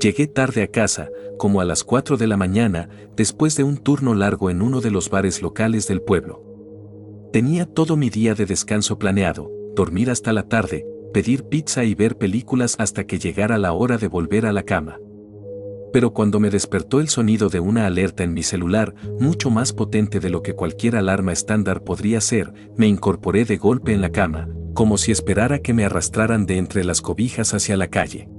Llegué tarde a casa, como a las 4 de la mañana, después de un turno largo en uno de los bares locales del pueblo. Tenía todo mi día de descanso planeado, dormir hasta la tarde, pedir pizza y ver películas hasta que llegara la hora de volver a la cama. Pero cuando me despertó el sonido de una alerta en mi celular, mucho más potente de lo que cualquier alarma estándar podría ser, me incorporé de golpe en la cama, como si esperara que me arrastraran de entre las cobijas hacia la calle.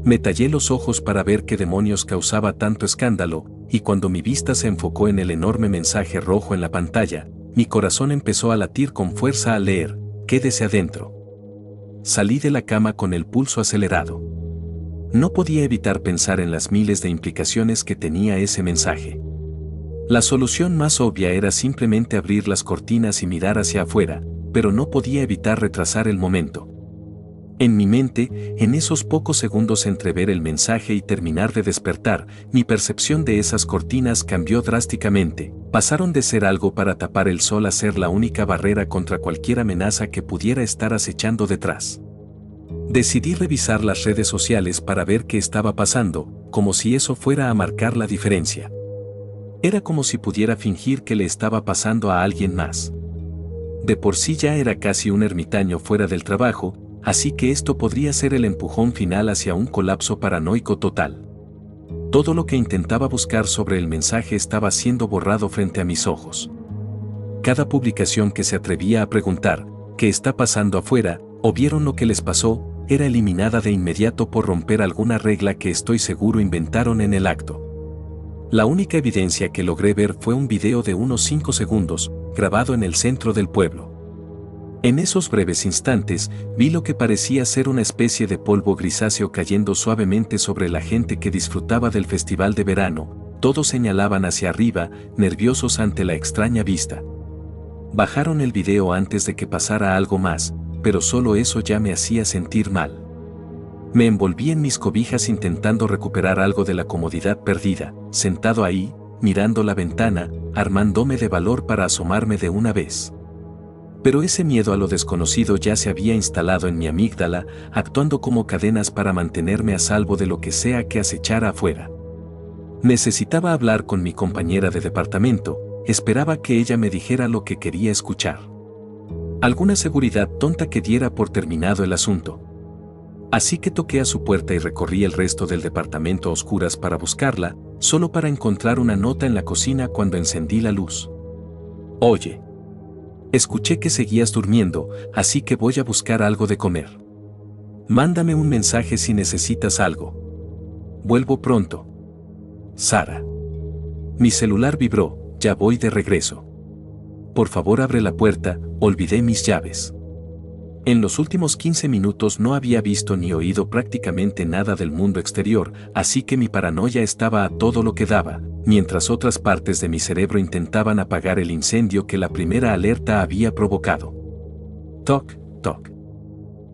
Me tallé los ojos para ver qué demonios causaba tanto escándalo, y cuando mi vista se enfocó en el enorme mensaje rojo en la pantalla, mi corazón empezó a latir con fuerza al leer: "Quédese adentro". Salí de la cama con el pulso acelerado. No podía evitar pensar en las miles de implicaciones que tenía ese mensaje. La solución más obvia era simplemente abrir las cortinas y mirar hacia afuera, pero no podía evitar retrasar el momento. En mi mente, en esos pocos segundos entre ver el mensaje y terminar de despertar, mi percepción de esas cortinas cambió drásticamente. Pasaron de ser algo para tapar el sol a ser la única barrera contra cualquier amenaza que pudiera estar acechando detrás. Decidí revisar las redes sociales para ver qué estaba pasando, como si eso fuera a marcar la diferencia. Era como si pudiera fingir que le estaba pasando a alguien más. De por sí ya era casi un ermitaño fuera del trabajo, así que esto podría ser el empujón final hacia un colapso paranoico total. Todo lo que intentaba buscar sobre el mensaje estaba siendo borrado frente a mis ojos. Cada publicación que se atrevía a preguntar, ¿qué está pasando afuera?, o vieron lo que les pasó, era eliminada de inmediato por romper alguna regla que estoy seguro inventaron en el acto. La única evidencia que logré ver fue un video de unos 5 segundos, grabado en el centro del pueblo. En esos breves instantes, vi lo que parecía ser una especie de polvo grisáceo cayendo suavemente sobre la gente que disfrutaba del festival de verano. Todos señalaban hacia arriba, nerviosos ante la extraña vista. Bajaron el video antes de que pasara algo más, pero solo eso ya me hacía sentir mal. Me envolví en mis cobijas intentando recuperar algo de la comodidad perdida, sentado ahí, mirando la ventana, armándome de valor para asomarme de una vez. Pero ese miedo a lo desconocido ya se había instalado en mi amígdala, actuando como cadenas para mantenerme a salvo de lo que sea que acechara afuera. Necesitaba hablar con mi compañera de departamento, esperaba que ella me dijera lo que quería escuchar. Alguna seguridad tonta que diera por terminado el asunto. Así que toqué a su puerta y recorrí el resto del departamento a oscuras para buscarla, solo para encontrar una nota en la cocina cuando encendí la luz. Oye. Escuché que seguías durmiendo, así que voy a buscar algo de comer. Mándame un mensaje si necesitas algo. Vuelvo pronto. Sara. Mi celular vibró, ya voy de regreso. Por favor abre la puerta, olvidé mis llaves. En los últimos 15 minutos no había visto ni oído prácticamente nada del mundo exterior, así que mi paranoia estaba a todo lo que daba, mientras otras partes de mi cerebro intentaban apagar el incendio que la primera alerta había provocado. Toc, toc.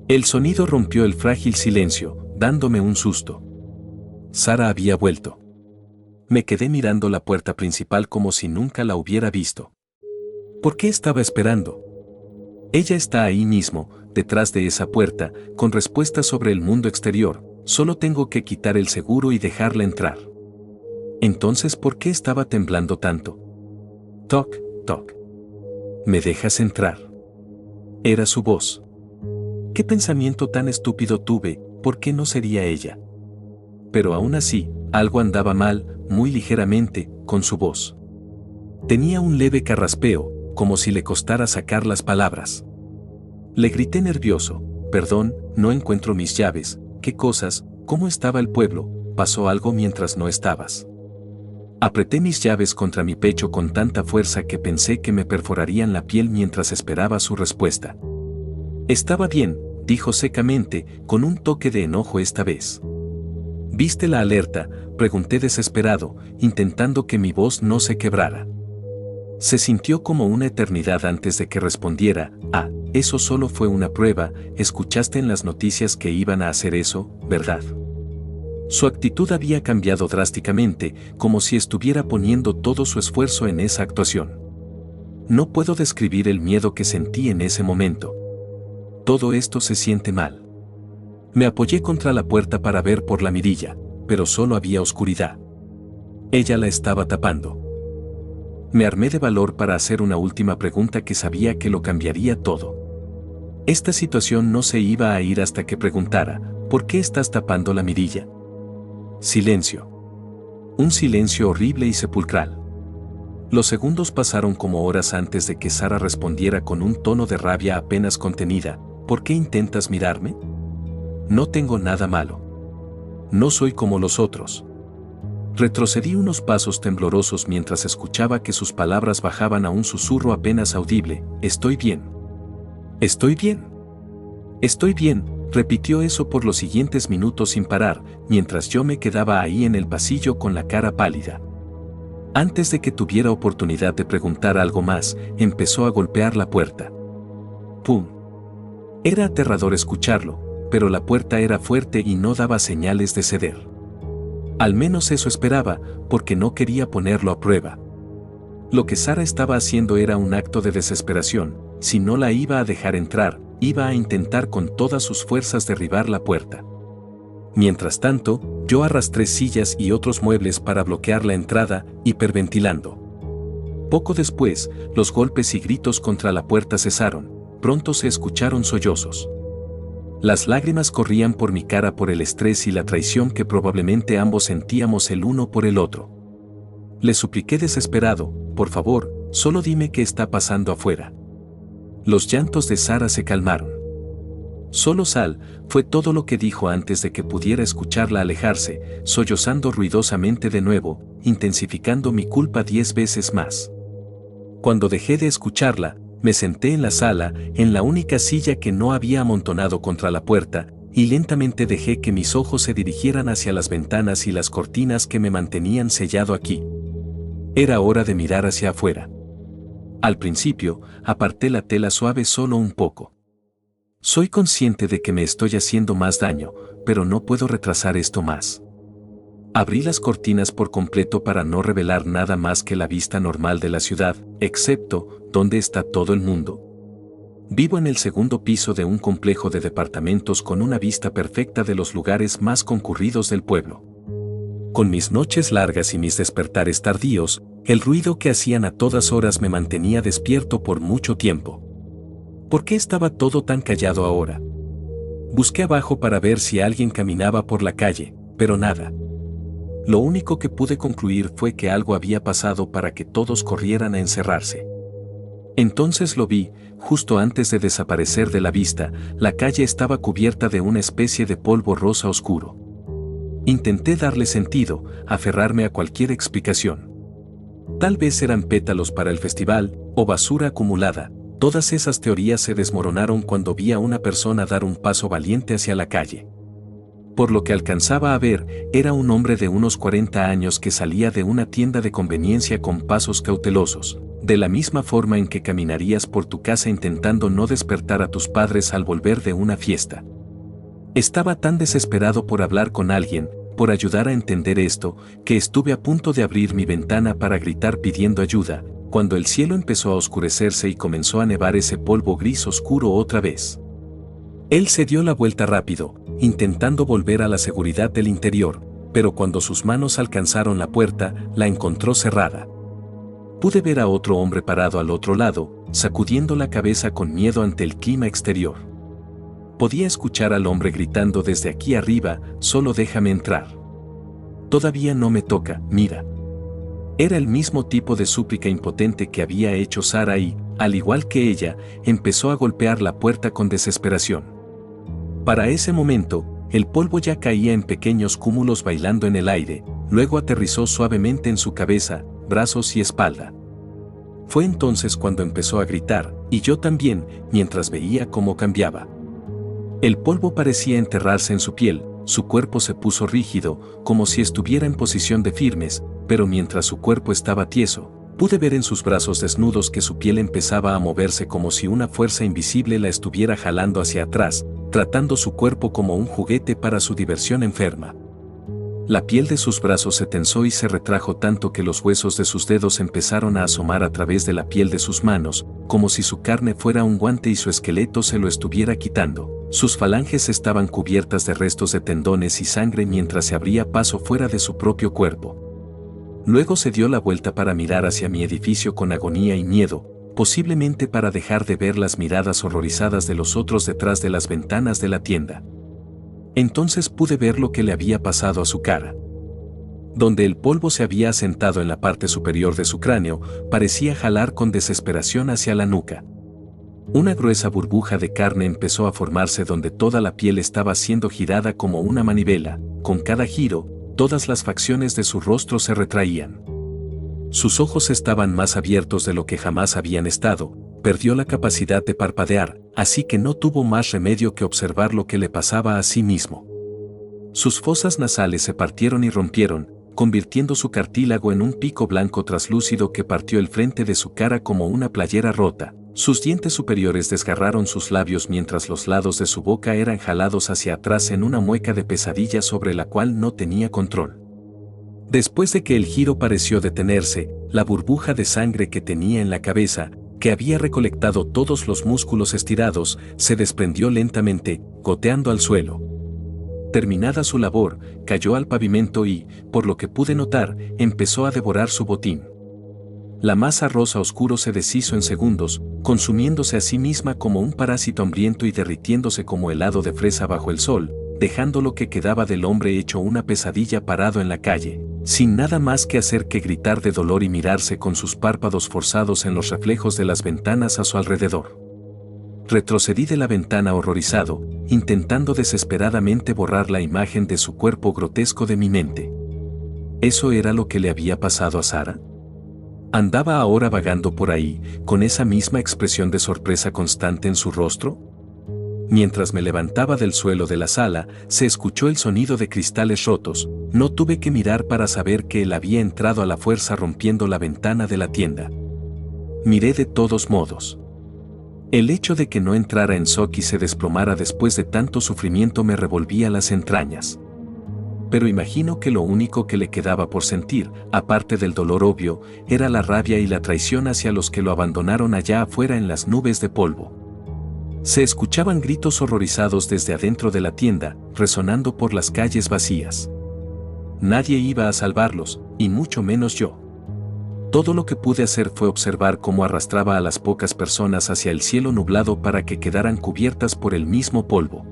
El sonido rompió el frágil silencio, dándome un susto. Sara había vuelto. Me quedé mirando la puerta principal como si nunca la hubiera visto. ¿Por qué estaba esperando? Ella está ahí mismo, detrás de esa puerta, con respuestas sobre el mundo exterior, solo tengo que quitar el seguro y dejarla entrar. Entonces, ¿por qué estaba temblando tanto? Toc, toc. ¿Me dejas entrar? Era su voz. ¿Qué pensamiento tan estúpido tuve? ¿Por qué no sería ella? Pero aún así, algo andaba mal, muy ligeramente, con su voz. Tenía un leve carraspeo, como si le costara sacar las palabras. Le grité nervioso: perdón, no encuentro mis llaves. ¿Qué cosas? ¿Cómo estaba el pueblo? ¿Pasó algo mientras no estabas? Apreté mis llaves contra mi pecho con tanta fuerza que pensé que me perforarían la piel mientras esperaba su respuesta. Estaba bien, dijo secamente, con un toque de enojo esta vez. ¿Viste la alerta?, pregunté desesperado, intentando que mi voz no se quebrara. Se sintió como una eternidad antes de que respondiera: ah, eso solo fue una prueba, escuchaste en las noticias que iban a hacer eso, ¿verdad? Su actitud había cambiado drásticamente, como si estuviera poniendo todo su esfuerzo en esa actuación. No puedo describir el miedo que sentí en ese momento. Todo esto se siente mal. Me apoyé contra la puerta para ver por la mirilla, pero solo había oscuridad. Ella la estaba tapando. Me armé de valor para hacer una última pregunta que sabía que lo cambiaría todo. Esta situación no se iba a ir hasta que preguntara, ¿por qué estás tapando la mirilla? Silencio. Un silencio horrible y sepulcral. Los segundos pasaron como horas antes de que Sara respondiera con un tono de rabia apenas contenida, ¿por qué intentas mirarme? No tengo nada malo. No soy como los otros. Retrocedí unos pasos temblorosos mientras escuchaba que sus palabras bajaban a un susurro apenas audible, estoy bien. Estoy bien. Estoy bien, repitió eso por los siguientes minutos sin parar, mientras yo me quedaba ahí en el pasillo con la cara pálida. Antes de que tuviera oportunidad de preguntar algo más, empezó a golpear la puerta. ¡Pum! Era aterrador escucharlo, pero la puerta era fuerte y no daba señales de ceder. Al menos eso esperaba, porque no quería ponerlo a prueba. Lo que Sara estaba haciendo era un acto de desesperación. Si no la iba a dejar entrar, iba a intentar con todas sus fuerzas derribar la puerta. Mientras tanto, yo arrastré sillas y otros muebles para bloquear la entrada, hiperventilando. Poco después, los golpes y gritos contra la puerta cesaron. Pronto se escucharon sollozos. Las lágrimas corrían por mi cara por el estrés y la traición que probablemente ambos sentíamos el uno por el otro. Le supliqué desesperado, por favor, solo dime qué está pasando afuera. Los llantos de Sara se calmaron. Solo sal, fue todo lo que dijo antes de que pudiera escucharla alejarse, sollozando ruidosamente de nuevo, intensificando mi culpa 10 veces más. Cuando dejé de escucharla, me senté en la sala, en la única silla que no había amontonado contra la puerta, y lentamente dejé que mis ojos se dirigieran hacia las ventanas y las cortinas que me mantenían sellado aquí. Era hora de mirar hacia afuera. Al principio, aparté la tela suave solo un poco. Soy consciente de que me estoy haciendo más daño, pero no puedo retrasar esto más. Abrí las cortinas por completo para no revelar nada más que la vista normal de la ciudad, excepto, ¿dónde está todo el mundo? Vivo en el segundo piso de un complejo de departamentos con una vista perfecta de los lugares más concurridos del pueblo. Con mis noches largas y mis despertares tardíos, el ruido que hacían a todas horas me mantenía despierto por mucho tiempo. ¿Por qué estaba todo tan callado ahora? Busqué abajo para ver si alguien caminaba por la calle, pero nada. Lo único que pude concluir fue que algo había pasado para que todos corrieran a encerrarse. Entonces lo vi, justo antes de desaparecer de la vista, la calle estaba cubierta de una especie de polvo rosa oscuro. Intenté darle sentido, aferrarme a cualquier explicación. Tal vez eran pétalos para el festival, o basura acumulada. Todas esas teorías se desmoronaron cuando vi a una persona dar un paso valiente hacia la calle. Por lo que alcanzaba a ver, era un hombre de unos 40 años que salía de una tienda de conveniencia con pasos cautelosos, de la misma forma en que caminarías por tu casa intentando no despertar a tus padres al volver de una fiesta. Estaba tan desesperado por hablar con alguien, por ayudar a entender esto, que estuve a punto de abrir mi ventana para gritar pidiendo ayuda, cuando el cielo empezó a oscurecerse y comenzó a nevar ese polvo gris oscuro otra vez. Él se dio la vuelta rápido, intentando volver a la seguridad del interior, pero cuando sus manos alcanzaron la puerta, la encontró cerrada. Pude ver a otro hombre parado al otro lado, sacudiendo la cabeza con miedo ante el clima exterior. Podía escuchar al hombre gritando desde aquí arriba, solo déjame entrar. Todavía no me toca, mira. Era el mismo tipo de súplica impotente que había hecho Sara y, al igual que ella, empezó a golpear la puerta con desesperación. Para ese momento, el polvo ya caía en pequeños cúmulos bailando en el aire, luego aterrizó suavemente en su cabeza, brazos y espalda. Fue entonces cuando empezó a gritar, y yo también, mientras veía cómo cambiaba. El polvo parecía enterrarse en su piel, su cuerpo se puso rígido, como si estuviera en posición de firmes, pero mientras su cuerpo estaba tieso, pude ver en sus brazos desnudos que su piel empezaba a moverse como si una fuerza invisible la estuviera jalando hacia atrás, tratando su cuerpo como un juguete para su diversión enferma. La piel de sus brazos se tensó y se retrajo tanto que los huesos de sus dedos empezaron a asomar a través de la piel de sus manos, como si su carne fuera un guante y su esqueleto se lo estuviera quitando. Sus falanges estaban cubiertas de restos de tendones y sangre mientras se abría paso fuera de su propio cuerpo. Luego se dio la vuelta para mirar hacia mi edificio con agonía y miedo, posiblemente para dejar de ver las miradas horrorizadas de los otros detrás de las ventanas de la tienda. Entonces pude ver lo que le había pasado a su cara. Donde el polvo se había asentado en la parte superior de su cráneo, parecía jalar con desesperación hacia la nuca. Una gruesa burbuja de carne empezó a formarse donde toda la piel estaba siendo girada como una manivela. Con cada giro, todas las facciones de su rostro se retraían. Sus ojos estaban más abiertos de lo que jamás habían estado. Perdió la capacidad de parpadear, así que no tuvo más remedio que observar lo que le pasaba a sí mismo. Sus fosas nasales se partieron y rompieron, convirtiendo su cartílago en un pico blanco traslúcido que partió el frente de su cara como una playera rota. Sus dientes superiores desgarraron sus labios mientras los lados de su boca eran jalados hacia atrás en una mueca de pesadilla sobre la cual no tenía control. Después de que el giro pareció detenerse, la burbuja de sangre que tenía en la cabeza, que había recolectado todos los músculos estirados, se desprendió lentamente, goteando al suelo. Terminada su labor, cayó al pavimento y, por lo que pude notar, empezó a devorar su botín. La masa rosa oscuro se deshizo en segundos, consumiéndose a sí misma como un parásito hambriento y derritiéndose como helado de fresa bajo el sol, dejando lo que quedaba del hombre hecho una pesadilla parado en la calle, sin nada más que hacer que gritar de dolor y mirarse con sus párpados forzados en los reflejos de las ventanas a su alrededor. Retrocedí de la ventana horrorizado, intentando desesperadamente borrar la imagen de su cuerpo grotesco de mi mente. ¿Eso era lo que le había pasado a Sara? ¿Andaba ahora vagando por ahí, con esa misma expresión de sorpresa constante en su rostro? Mientras me levantaba del suelo de la sala, se escuchó el sonido de cristales rotos. No tuve que mirar para saber que él había entrado a la fuerza rompiendo la ventana de la tienda. Miré de todos modos. El hecho de que no entrara en shock y se desplomara después de tanto sufrimiento me revolvía las entrañas. Pero imagino que lo único que le quedaba por sentir, aparte del dolor obvio, era la rabia y la traición hacia los que lo abandonaron allá afuera en las nubes de polvo. Se escuchaban gritos horrorizados desde adentro de la tienda, resonando por las calles vacías. Nadie iba a salvarlos, y mucho menos yo. Todo lo que pude hacer fue observar cómo arrastraba a las pocas personas hacia el cielo nublado para que quedaran cubiertas por el mismo polvo.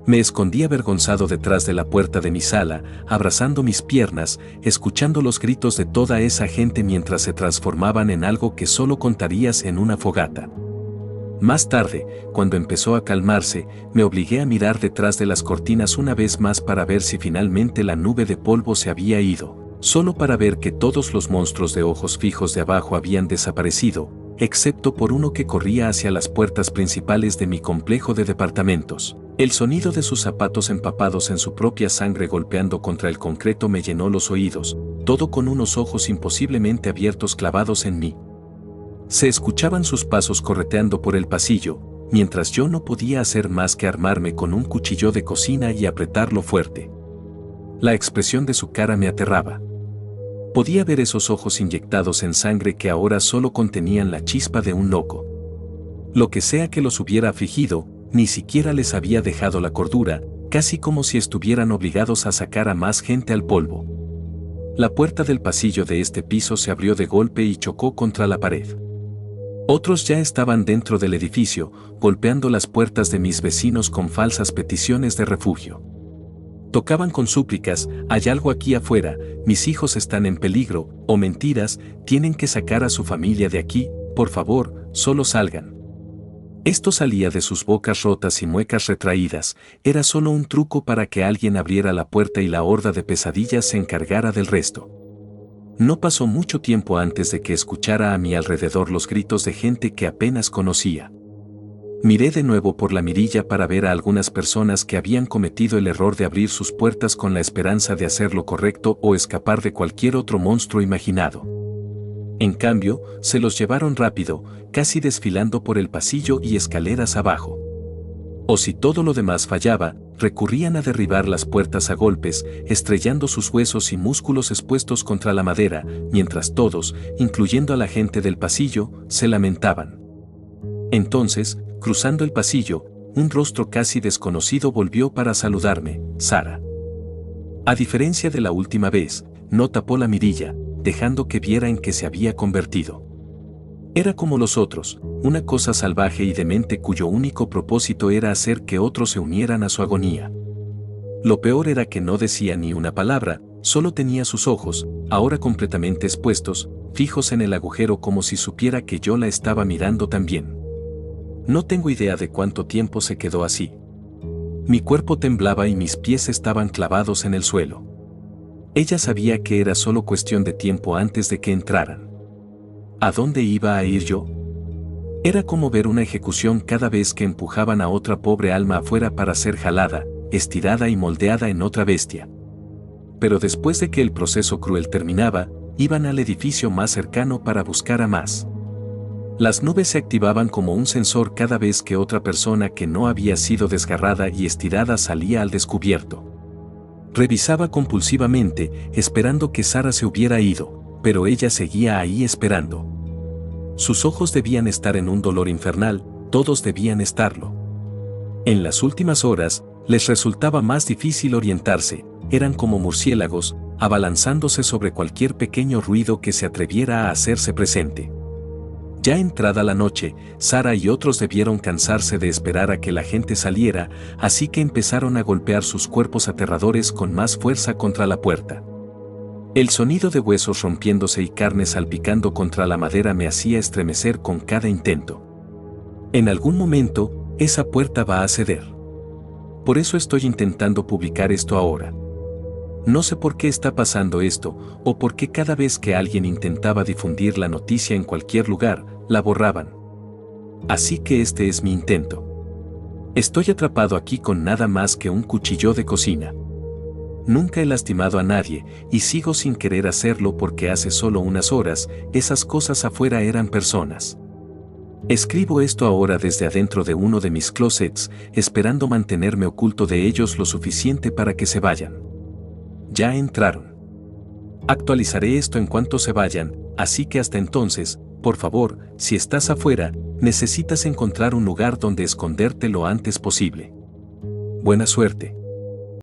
Me escondí avergonzado detrás de la puerta de mi sala, abrazando mis piernas, escuchando los gritos de toda esa gente mientras se transformaban en algo que solo contarías en una fogata. Más tarde, cuando empezó a calmarse, me obligué a mirar detrás de las cortinas una vez más para ver si finalmente la nube de polvo se había ido, solo para ver que todos los monstruos de ojos fijos de abajo habían desaparecido, excepto por uno que corría hacia las puertas principales de mi complejo de departamentos. El sonido de sus zapatos empapados en su propia sangre golpeando contra el concreto me llenó los oídos, todo con unos ojos imposiblemente abiertos clavados en mí. Se escuchaban sus pasos correteando por el pasillo, mientras yo no podía hacer más que armarme con un cuchillo de cocina y apretarlo fuerte. La expresión de su cara me aterraba. Podía ver esos ojos inyectados en sangre que ahora solo contenían la chispa de un loco. Lo que sea que los hubiera afligido, ni siquiera les había dejado la cordura, casi como si estuvieran obligados a sacar a más gente al polvo. La puerta del pasillo de este piso se abrió de golpe y chocó contra la pared. Otros ya estaban dentro del edificio, golpeando las puertas de mis vecinos con falsas peticiones de refugio. Tocaban con súplicas, hay algo aquí afuera, mis hijos están en peligro, o mentiras, tienen que sacar a su familia de aquí, por favor, solo salgan. Esto salía de sus bocas rotas y muecas retraídas, era solo un truco para que alguien abriera la puerta y la horda de pesadillas se encargara del resto. No pasó mucho tiempo antes de que escuchara a mi alrededor los gritos de gente que apenas conocía. Miré de nuevo por la mirilla para ver a algunas personas que habían cometido el error de abrir sus puertas con la esperanza de hacer lo correcto o escapar de cualquier otro monstruo imaginado. En cambio, se los llevaron rápido, casi desfilando por el pasillo y escaleras abajo. O si todo lo demás fallaba, recurrían a derribar las puertas a golpes, estrellando sus huesos y músculos expuestos contra la madera, mientras todos, incluyendo a la gente del pasillo, se lamentaban. Entonces, cruzando el pasillo, un rostro casi desconocido volvió para saludarme, Sara. A diferencia de la última vez, no tapó la mirilla, dejando que viera en qué se había convertido. Era como los otros, una cosa salvaje y demente cuyo único propósito era hacer que otros se unieran a su agonía. Lo peor era que no decía ni una palabra, solo tenía sus ojos, ahora completamente expuestos, fijos en el agujero como si supiera que yo la estaba mirando también. No tengo idea de cuánto tiempo se quedó así. Mi cuerpo temblaba y mis pies estaban clavados en el suelo. Ella sabía que era solo cuestión de tiempo antes de que entraran. ¿A dónde iba a ir yo? Era como ver una ejecución cada vez que empujaban a otra pobre alma afuera para ser jalada, estirada y moldeada en otra bestia. Pero después de que el proceso cruel terminaba, iban al edificio más cercano para buscar a más. Las nubes se activaban como un sensor cada vez que otra persona que no había sido desgarrada y estirada salía al descubierto. Revisaba compulsivamente, esperando que Sara se hubiera ido, pero ella seguía ahí esperando. Sus ojos debían estar en un dolor infernal, todos debían estarlo. En las últimas horas, les resultaba más difícil orientarse, eran como murciélagos, abalanzándose sobre cualquier pequeño ruido que se atreviera a hacerse presente. Ya entrada la noche, Sara y otros debieron cansarse de esperar a que la gente saliera, así que empezaron a golpear sus cuerpos aterradores con más fuerza contra la puerta. El sonido de huesos rompiéndose y carne salpicando contra la madera me hacía estremecer con cada intento. En algún momento, esa puerta va a ceder. Por eso estoy intentando publicar esto ahora. No sé por qué está pasando esto, o por qué cada vez que alguien intentaba difundir la noticia en cualquier lugar, la borraban. Así que este es mi intento. Estoy atrapado aquí con nada más que un cuchillo de cocina. Nunca he lastimado a nadie, y sigo sin querer hacerlo porque hace solo unas horas, esas cosas afuera eran personas. Escribo esto ahora desde adentro de uno de mis closets, esperando mantenerme oculto de ellos lo suficiente para que se vayan. Ya entraron. Actualizaré esto en cuanto se vayan, así que hasta entonces, por favor, si estás afuera, necesitas encontrar un lugar donde esconderte lo antes posible. Buena suerte.